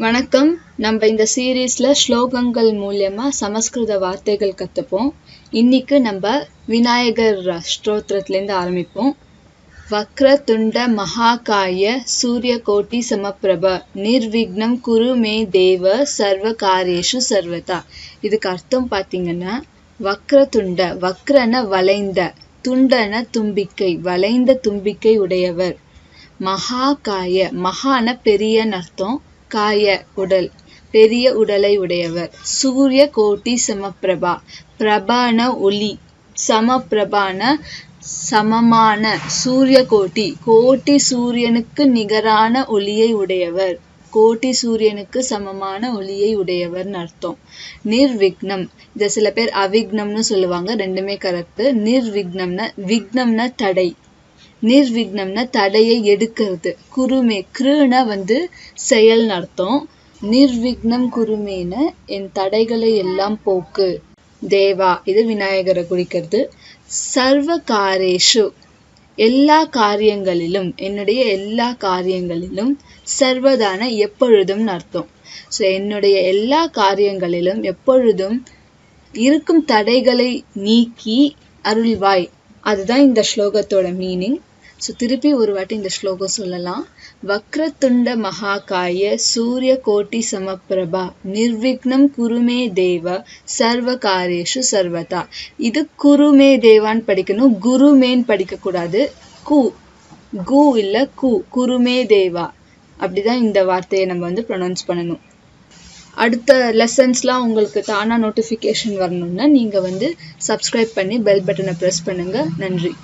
வணக்கம். நம்ம இந்த சீரீஸ்ல ஸ்லோகங்கள் மூலியமா சமஸ்கிருத வார்த்தைகள் கத்துப்போம். இன்னைக்கு நம்ம விநாயகர் ஸ்தோத்திரத்திலேருந்து ஆரம்பிப்போம். வக்ரதுண்ட மகாகாய சூரிய கோட்டி சமப்பிரப நிர்விக்னம் குரு மே தேவ சர்வ காரியேஷு சர்வதா. இதுக்கு அர்த்தம் பார்த்தீங்கன்னா, வக்ரதுண்ட, வக்ரன வளைந்த, துண்டன தும்பிக்கை, வளைந்த தும்பிக்கை உடையவர். மகாகாய, மகான பெரியன்னு அர்த்தம், காய உடல், பெரிய உடலை உடையவர். சூரிய கோட்டி சமப்பிரபா, பிரபான ஒளி, சமப்பிரபான சமமான, சூரிய கோட்டி, கோட்டி சூரியனுக்கு நிகரான ஒளியை உடையவர், கோட்டி சூரியனுக்கு சமமான ஒளியை உடையவர்னு அர்த்தம். நிர்விக்னம், இத சில பேர் அவிக்னம்னு சொல்லுவாங்க, ரெண்டுமே கரெக்ட். நிர்விக்னம்னா, விக்னம்னா தடை, நிர்விக்னம்னா தடையை எடுக்கிறது. குருமே, கிருன செயல்னு அர்த்தம். நிர்விக்னம் குருமேன, என் தடைகளை எல்லாம் போக்கு. தேவா, இது விநாயகரை குறிக்கிறது. சர்வ காரேஷு, எல்லா காரியங்களிலும், என்னுடைய எல்லா காரியங்களிலும். சர்வதான எப்பொழுதும் அர்த்தம். ஸோ என்னுடைய எல்லா காரியங்களிலும் எப்பொழுதும் இருக்கும் தடைகளை நீக்கி அருள்வாய். அதுதான் இந்த ஸ்லோகத்தோட மீனிங். ஸோ திருப்பி ஒரு வாட்டி இந்த ஸ்லோகம் சொல்லலாம். வக்ரதுண்ட மகாகாய சூரிய கோட்டி சமப்பிரபா நிர்விக்னம் குருமே தேவ சர்வ காரியேஷு சர்வதா. இது குருமே தேவான்னு படிக்கணும், குருமேன்னு படிக்கக்கூடாது. கு இல்ல கு, குருமே தேவா, அப்படிதான் இந்த வார்த்தையை நம்ம ப்ரொனவுன்ஸ் பண்ணணும். அடுத்த லெசன்ஸ்லாம் உங்களுக்கு தானா நோட்டிஃபிகேஷன் வரணும்னா நீங்க சப்ஸ்கிரைப் பண்ணி பெல் பட்டனை ப்ரெஸ் பண்ணுங்க. நன்றி.